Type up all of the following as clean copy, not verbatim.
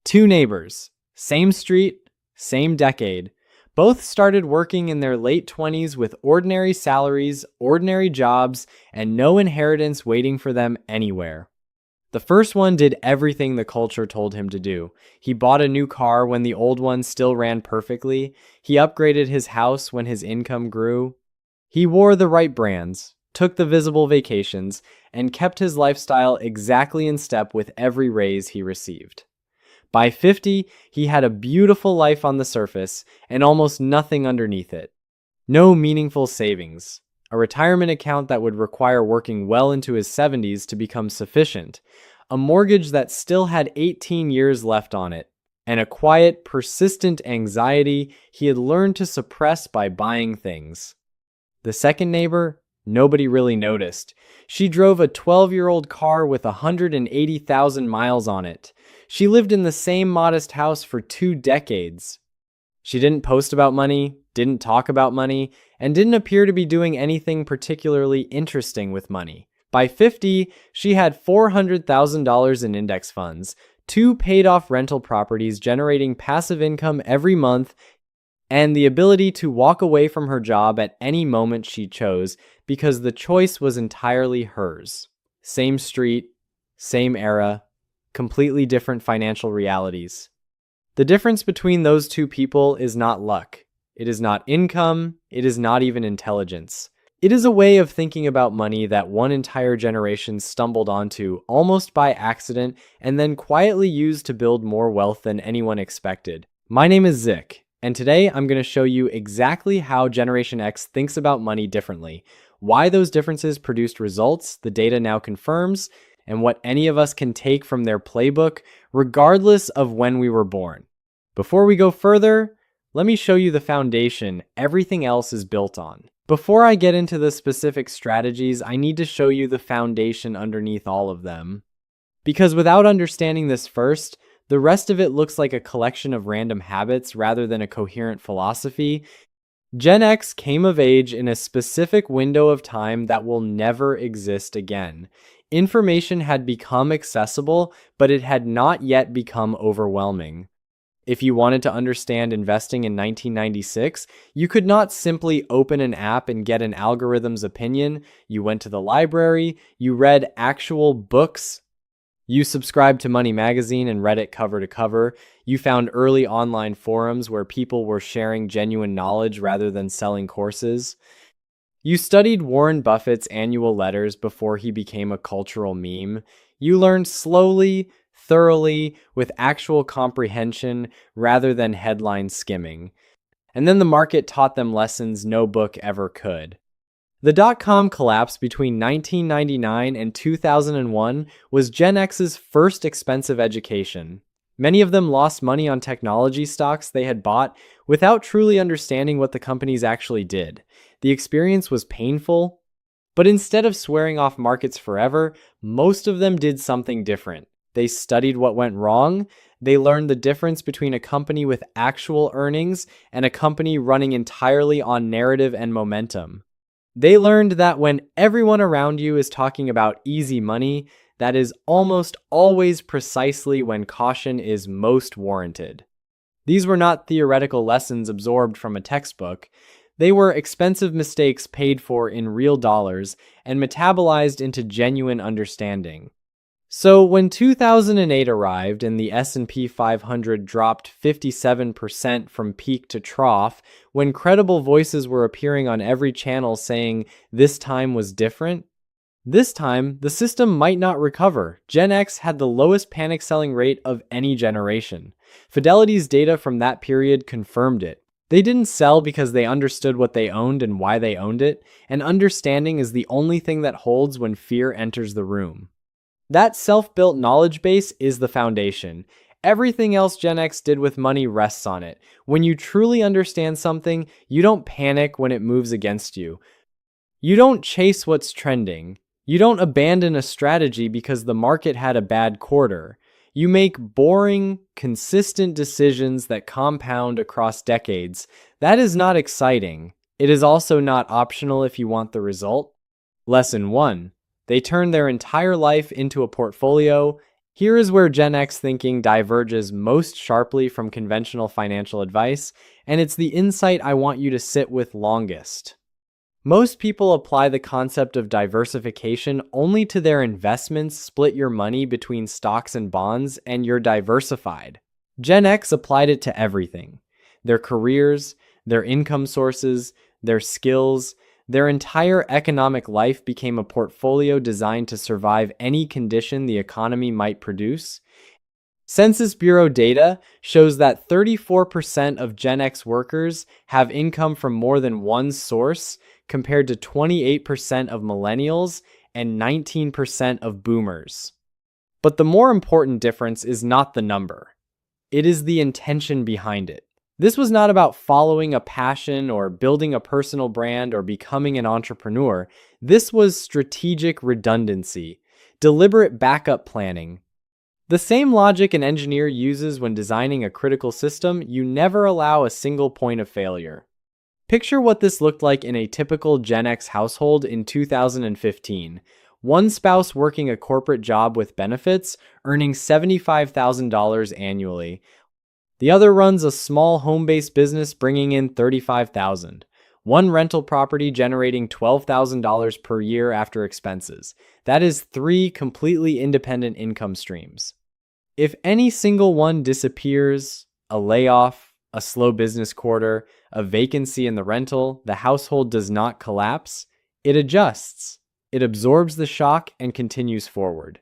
Two neighbors, same street, same decade. Both started working in their late 20s with ordinary salaries, ordinary jobs, and no inheritance waiting for them anywhere. The first one did everything the culture told him to do. He bought a new car when the old one still ran perfectly. He upgraded his house when his income grew. He wore the right brands, took the visible vacations, and kept his lifestyle exactly in step with every raise he received. By 50, he had a beautiful life on the surface and almost nothing underneath it. No meaningful savings, a retirement account that would require working well into his 70s to become sufficient, a mortgage that still had 18 years left on it, and a quiet, persistent anxiety he had learned to suppress by buying things. The second neighbor, nobody really noticed. She drove a 12-year-old car with 180,000 miles on it. She lived in the same modest house for 2 decades. She didn't post about money, didn't talk about money, and didn't appear to be doing anything particularly interesting with money. By 50, she had $400,000 in index funds, 2 paid-off rental properties generating passive income every month, and the ability to walk away from her job at any moment she chose because the choice was entirely hers. Same street, same era, completely different financial realities. The difference between those two people is not luck. It is not income. It is not even intelligence. It is a way of thinking about money that one entire generation stumbled onto almost by accident and then quietly used to build more wealth than anyone expected. My name is Zik, and today I'm going to show you exactly how Generation X thinks about money differently, why those differences produced results the data now confirms, and what any of us can take from their playbook, regardless of when we were born. Before we go further, let me show you the foundation everything else is built on. Before I get into the specific strategies, I need to show you the foundation underneath all of them. Because without understanding this first, the rest of it looks like a collection of random habits rather than a coherent philosophy. Gen X came of age in a specific window of time that will never exist again. Information had become accessible, but it had not yet become overwhelming. If you wanted to understand investing in 1996, you could not simply open an app and get an algorithm's opinion. You went to the library, you read actual books, you subscribed to Money Magazine and read it cover to cover. You found early online forums where people were sharing genuine knowledge rather than selling courses. You studied Warren Buffett's annual letters before he became a cultural meme. You learned slowly, thoroughly, with actual comprehension rather than headline skimming. And then the market taught them lessons no book ever could. The dot-com collapse between 1999 and 2001 was Gen X's first expensive education. Many of them lost money on technology stocks they had bought without truly understanding what the companies actually did. The experience was painful, but instead of swearing off markets forever, most of them did something different. They studied what went wrong. They learned the difference between a company with actual earnings and a company running entirely on narrative and momentum. They learned that when everyone around you is talking about easy money, that is almost always precisely when caution is most warranted. These were not theoretical lessons absorbed from a textbook. They were expensive mistakes paid for in real dollars and metabolized into genuine understanding. So when 2008 arrived and the S&P 500 dropped 57% from peak to trough, when credible voices were appearing on every channel saying this time was different, this time the system might not recover. Gen X had the lowest panic selling rate of any generation. Fidelity's data from that period confirmed it. They didn't sell because they understood what they owned and why they owned it, and understanding is the only thing that holds when fear enters the room. That self-built knowledge base is the foundation. Everything else Gen X did with money rests on it. When you truly understand something, you don't panic when it moves against you. You don't chase what's trending. You don't abandon a strategy because the market had a bad quarter. You make boring, consistent decisions that compound across decades. That is not exciting. It is also not optional if you want the result. Lesson 1. They turn their entire life into a portfolio Here is where Gen X thinking diverges most sharply from conventional financial advice, and it's the insight I want you to sit with longest. Most people apply the concept of diversification only to their investments, split your money between stocks and bonds, and you're diversified. Gen X applied it to everything: their careers, their income sources, their skills. Their entire economic life became a portfolio designed to survive any condition the economy might produce. Census Bureau data shows that 34% of Gen X workers have income from more than one source, compared to 28% of millennials and 19% of boomers. But the more important difference is not the number. It is the intention behind it. This was not about following a passion or building a personal brand or becoming an entrepreneur. This was strategic redundancy, deliberate backup planning. The same logic an engineer uses when designing a critical system, you never allow a single point of failure. Picture what this looked like in a typical Gen X household in 2015. One spouse working a corporate job with benefits, earning $75,000 annually. The other runs a small home-based business bringing in $35,000. One rental property generating $12,000 per year after expenses. That is 3 completely independent income streams. If any single one disappears, a layoff, a slow business quarter, a vacancy in the rental, the household does not collapse. It adjusts. It absorbs the shock and continues forward.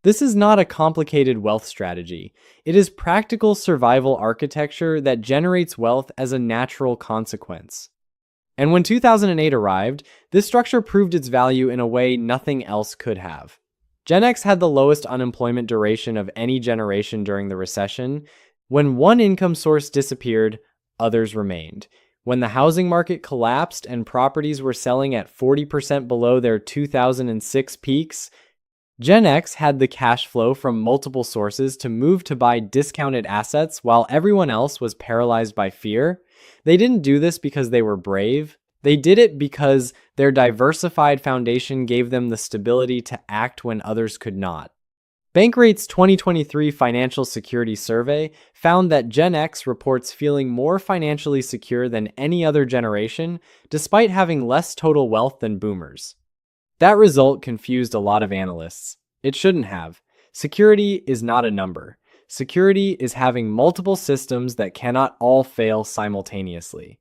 This is not a complicated wealth strategy. It is practical survival architecture that generates wealth as a natural consequence. And when 2008 arrived, this structure proved its value in a way nothing else could have. Gen X had the lowest unemployment duration of any generation during the recession. When one income source disappeared, others remained. When the housing market collapsed and properties were selling at 40% below their 2006 peaks, Gen X had the cash flow from multiple sources to move to buy discounted assets while everyone else was paralyzed by fear. They didn't do this because they were brave. They did it because their diversified foundation gave them the stability to act when others could not. Bankrate's 2023 Financial Security Survey found that Gen X reports feeling more financially secure than any other generation, despite having less total wealth than boomers. That result confused a lot of analysts. It shouldn't have. Security is not a number. Security is having multiple systems that cannot all fail simultaneously.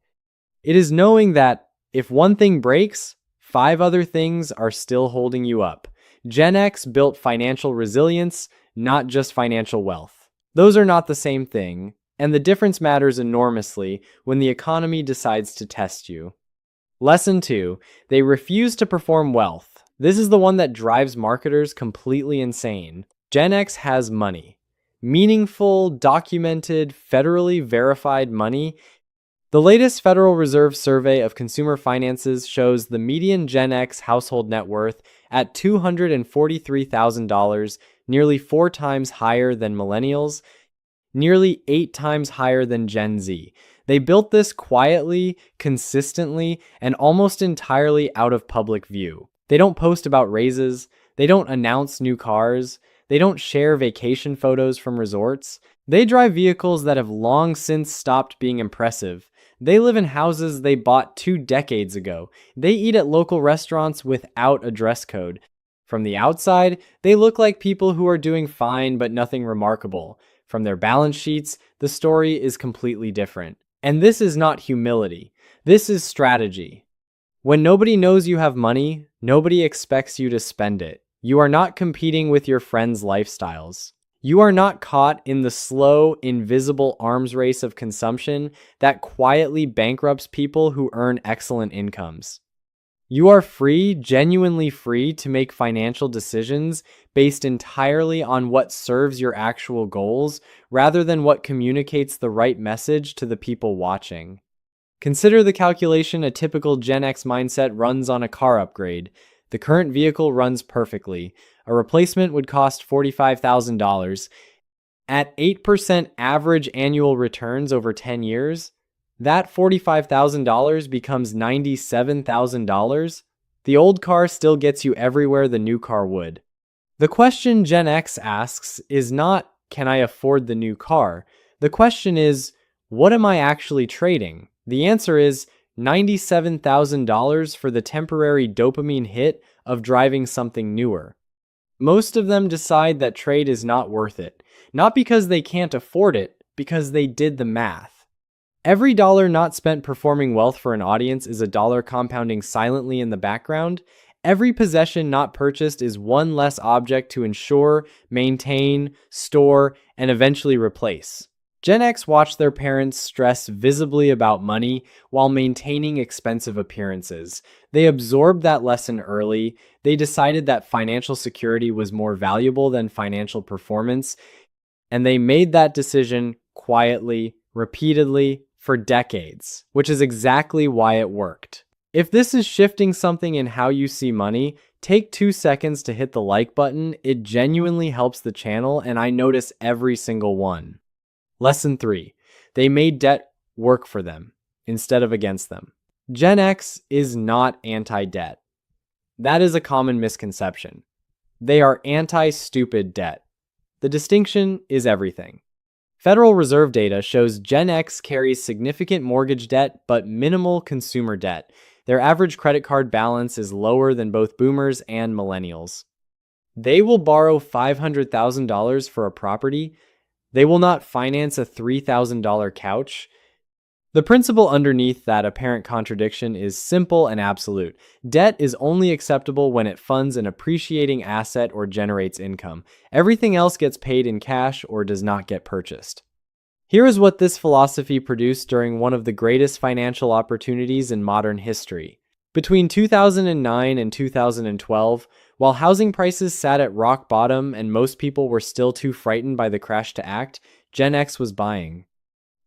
It is knowing that if one thing breaks, 5 other things are still holding you up. Gen X built financial resilience, not just financial wealth. Those are not the same thing, and the difference matters enormously when the economy decides to test you. Lesson 2. They refuse to perform wealth. This is the one that drives marketers completely insane. Gen X has money. Meaningful, documented, federally verified money. The latest Federal Reserve survey of consumer finances shows the median Gen X household net worth at $243,000, nearly 4 times higher than millennials, nearly 8 times higher than Gen Z. They built this quietly, consistently, and almost entirely out of public view. They don't post about raises. They don't announce new cars. They don't share vacation photos from resorts. They drive vehicles that have long since stopped being impressive. They live in houses they bought 2 decades ago. They eat at local restaurants without a dress code. From the outside, they look like people who are doing fine but nothing remarkable. From their balance sheets, the story is completely different. And this is not humility. This is strategy. When nobody knows you have money, nobody expects you to spend it. You are not competing with your friends' lifestyles. You are not caught in the slow, invisible arms race of consumption that quietly bankrupts people who earn excellent incomes. You are free, genuinely free, to make financial decisions based entirely on what serves your actual goals, rather than what communicates the right message to the people watching. Consider the calculation a typical Gen X mindset runs on a car upgrade. The current vehicle runs perfectly. A replacement would cost $45,000. At 8% average annual returns over 10 years, that $45,000 becomes $97,000. The old car still gets you everywhere the new car would. The question Gen X asks is not, can I afford the new car? The question is, what am I actually trading? The answer is $97,000 for the temporary dopamine hit of driving something newer. Most of them decide that trade is not worth it, not because they can't afford it, because they did the math. Every dollar not spent performing wealth for an audience is a dollar compounding silently in the background. Every possession not purchased is one less object to insure, maintain, store, and eventually replace. Gen X watched their parents stress visibly about money while maintaining expensive appearances. They absorbed that lesson early. They decided that financial security was more valuable than financial performance, and they made that decision quietly, repeatedly, for decades, which is exactly why it worked. If this is shifting something in how you see money, take 2 seconds to hit the like button. It genuinely helps the channel, and I notice every single one. Lesson 3. They made debt work for them instead of against them. Gen X is not anti-debt. That is a common misconception. They are anti-stupid debt. The distinction is everything. Federal Reserve data shows Gen X carries significant mortgage debt but minimal consumer debt. Their average credit card balance is lower than both boomers and millennials. They will borrow $500,000 for a property. They will not finance a $3,000 couch. The principle underneath that apparent contradiction is simple and absolute. Debt is only acceptable when it funds an appreciating asset or generates income. Everything else gets paid in cash or does not get purchased. Here is what this philosophy produced during one of the greatest financial opportunities in modern history. Between 2009 and 2012, while housing prices sat at rock bottom and most people were still too frightened by the crash to act, Gen X was buying.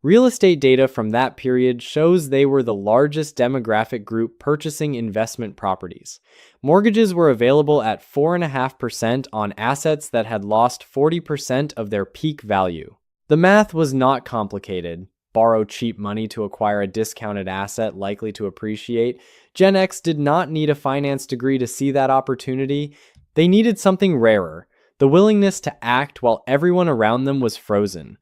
Real estate data from that period shows they were the largest demographic group purchasing investment properties. Mortgages were available at 4.5% on assets that had lost 40% of their peak value. The math was not complicated. Borrow cheap money to acquire a discounted asset likely to appreciate. Gen X did not need a finance degree to see that opportunity. They needed something rarer, the willingness to act while everyone around them was frozen.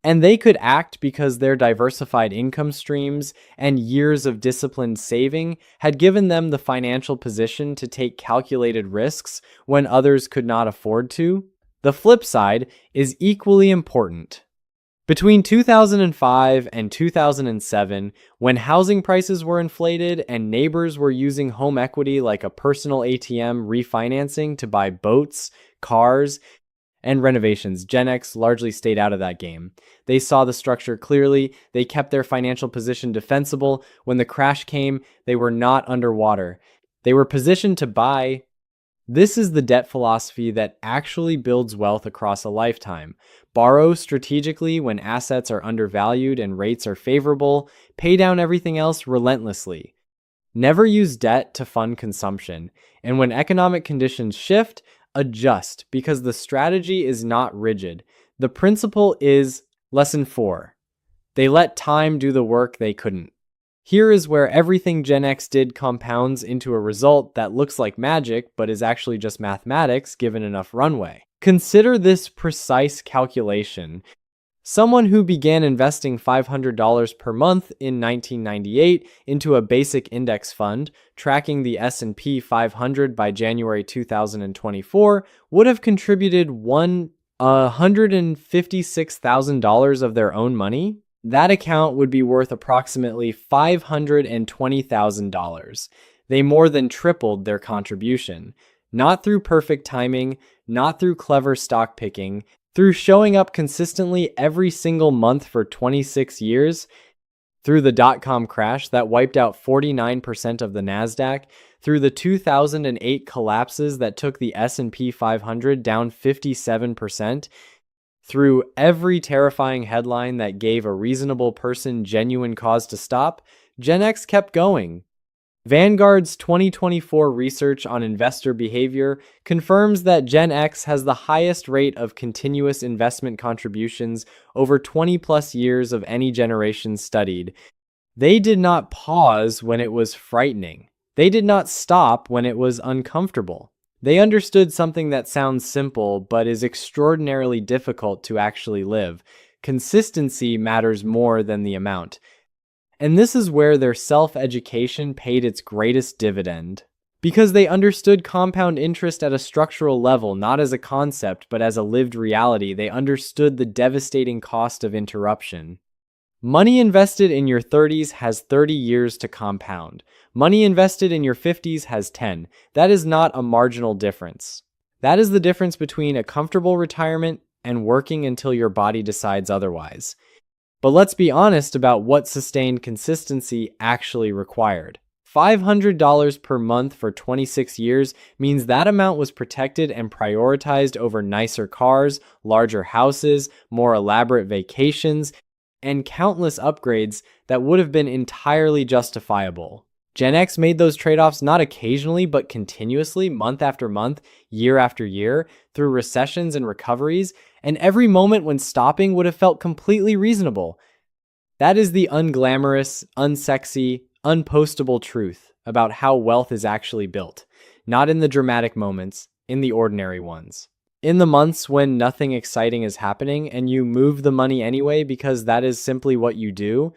And they could act because their diversified income streams and years of disciplined saving had given them the financial position to take calculated risks when others could not afford to. The flip side is equally important. Between 2005 and 2007, when housing prices were inflated and neighbors were using home equity like a personal ATM refinancing to buy boats, cars, and renovations, Gen X largely stayed out of that game. They saw the structure clearly. They kept their financial position defensible. When the crash came, they were not underwater. They were positioned to buy. This is the debt philosophy that actually builds wealth across a lifetime. Borrow strategically when assets are undervalued and rates are favorable. Pay down everything else relentlessly. Never use debt to fund consumption. And when economic conditions shift, adjust, because the strategy is not rigid. The principle is lesson 4. They let time do the work they couldn't. Here is where everything Gen X did compounds into a result that looks like magic, but is actually just mathematics given enough runway. Consider this precise calculation. Someone who began investing $500 per month in 1998 into a basic index fund, tracking the S&P 500 by January 2024, would have contributed $156,000 of their own money. That account would be worth approximately $520,000. They more than tripled their contribution. Not through perfect timing, not through clever stock picking, through showing up consistently every single month for 26 years, through the dot-com crash that wiped out 49% of the NASDAQ, through the 2008 collapses that took the S&P 500 down 57%, through every terrifying headline that gave a reasonable person genuine cause to stop, Gen X kept going. Vanguard's 2024 research on investor behavior confirms that Gen X has the highest rate of continuous investment contributions over 20 plus years of any generation studied. They did not pause when it was frightening. They did not stop when it was uncomfortable. They understood something that sounds simple but is extraordinarily difficult to actually live. Consistency matters more than the amount. And this is where their self-education paid its greatest dividend. Because they understood compound interest at a structural level, not as a concept, but as a lived reality, they understood the devastating cost of interruption. Money invested in your 30s has 30 years to compound. Money invested in your 50s has 10. That is not a marginal difference. That is the difference between a comfortable retirement and working until your body decides otherwise. But let's be honest about what sustained consistency actually required. $500 per month for 26 years means that amount was protected and prioritized over nicer cars, larger houses, more elaborate vacations, and countless upgrades that would have been entirely justifiable. Gen X made those trade-offs not occasionally, but continuously, month after month, year after year, through recessions and recoveries, and every moment when stopping would have felt completely reasonable. That is the unglamorous, unsexy, unpostable truth about how wealth is actually built, not in the dramatic moments, in the ordinary ones. In the months when nothing exciting is happening and you move the money anyway because that is simply what you do,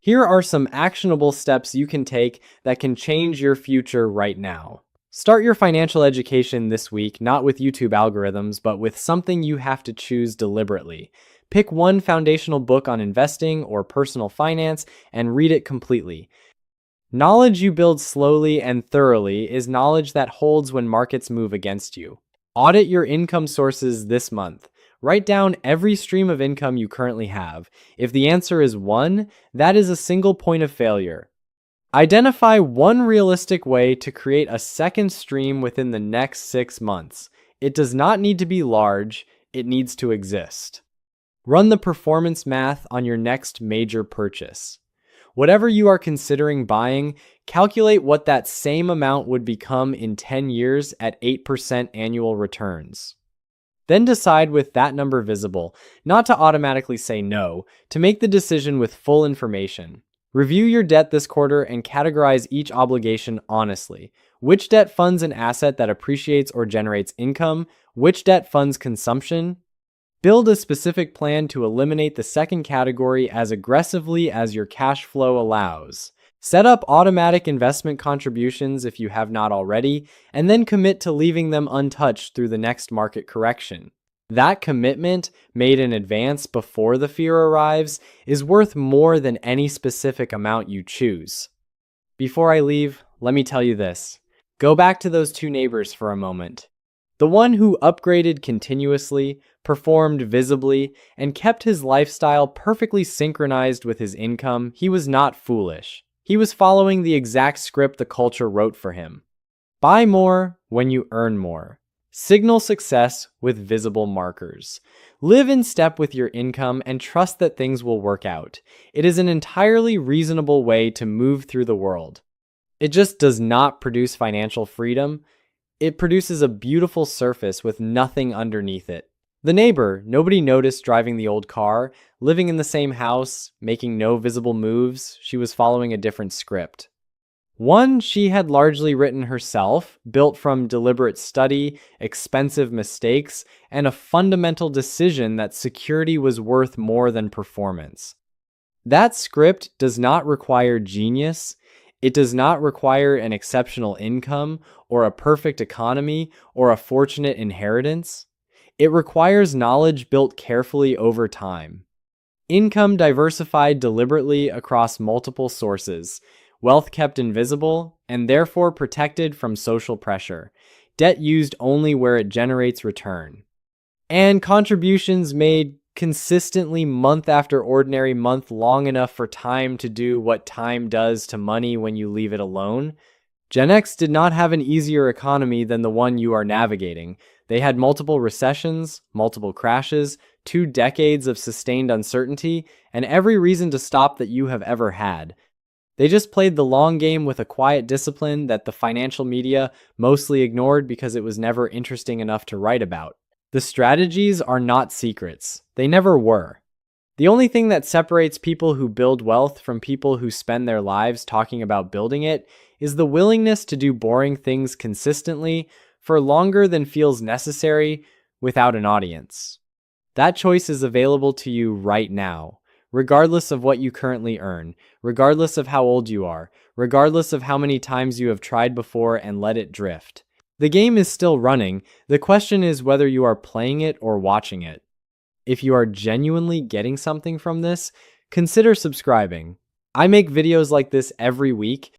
here are some actionable steps you can take that can change your future right now. Start your financial education this week, not with YouTube algorithms, but with something you have to choose deliberately. Pick one foundational book on investing or personal finance and read it completely. Knowledge you build slowly and thoroughly is knowledge that holds when markets move against you. Audit your income sources this month. Write down every stream of income you currently have. If the answer is 1, that is a single point of failure. Identify one realistic way to create a second stream within the next 6 months. It does not need to be large, it needs to exist. Run the performance math on your next major purchase. Whatever you are considering buying, calculate what that same amount would become in 10 years at 8% annual returns. Then decide with that number visible, not to automatically say no, to make the decision with full information. Review your debt this quarter and categorize each obligation honestly. Which debt funds an asset that appreciates or generates income? Which debt funds consumption? Build a specific plan to eliminate the second category as aggressively as your cash flow allows. Set up automatic investment contributions if you have not already, and then commit to leaving them untouched through the next market correction. That commitment, made in advance before the fear arrives, is worth more than any specific amount you choose. Before I leave, let me tell you this. Go back to those 2 neighbors for a moment. The one who upgraded continuously, performed visibly, and kept his lifestyle perfectly synchronized with his income, he was not foolish. He was following the exact script the culture wrote for him. Buy more when you earn more. Signal success with visible markers. Live in step with your income and trust that things will work out. It is an entirely reasonable way to move through the world. It just does not produce financial freedom. It produces a beautiful surface with nothing underneath it. The neighbor, nobody noticed driving the old car, living in the same house, making no visible moves. She was following a different script. One she had largely written herself, built from deliberate study, expensive mistakes, and a fundamental decision that security was worth more than performance. That script does not require genius. It does not require an exceptional income, or a perfect economy, or a fortunate inheritance. It requires knowledge built carefully over time. Income diversified deliberately across multiple sources. Wealth kept invisible, and therefore protected from social pressure. Debt used only where it generates return. And contributions made consistently month after ordinary month, long enough for time to do what time does to money when you leave it alone. Gen X did not have an easier economy than the one you are navigating. They had multiple recessions, multiple crashes, 2 decades of sustained uncertainty, and every reason to stop that you have ever had. They just played the long game with a quiet discipline that the financial media mostly ignored because it was never interesting enough to write about. The strategies are not secrets. They never were. The only thing that separates people who build wealth from people who spend their lives talking about building it is the willingness to do boring things consistently for longer than feels necessary without an audience. That choice is available to you right now, regardless of what you currently earn, regardless of how old you are, regardless of how many times you have tried before and let it drift. The game is still running. The question is whether you are playing it or watching it. If you are genuinely getting something from this, consider subscribing. I make videos like this every week,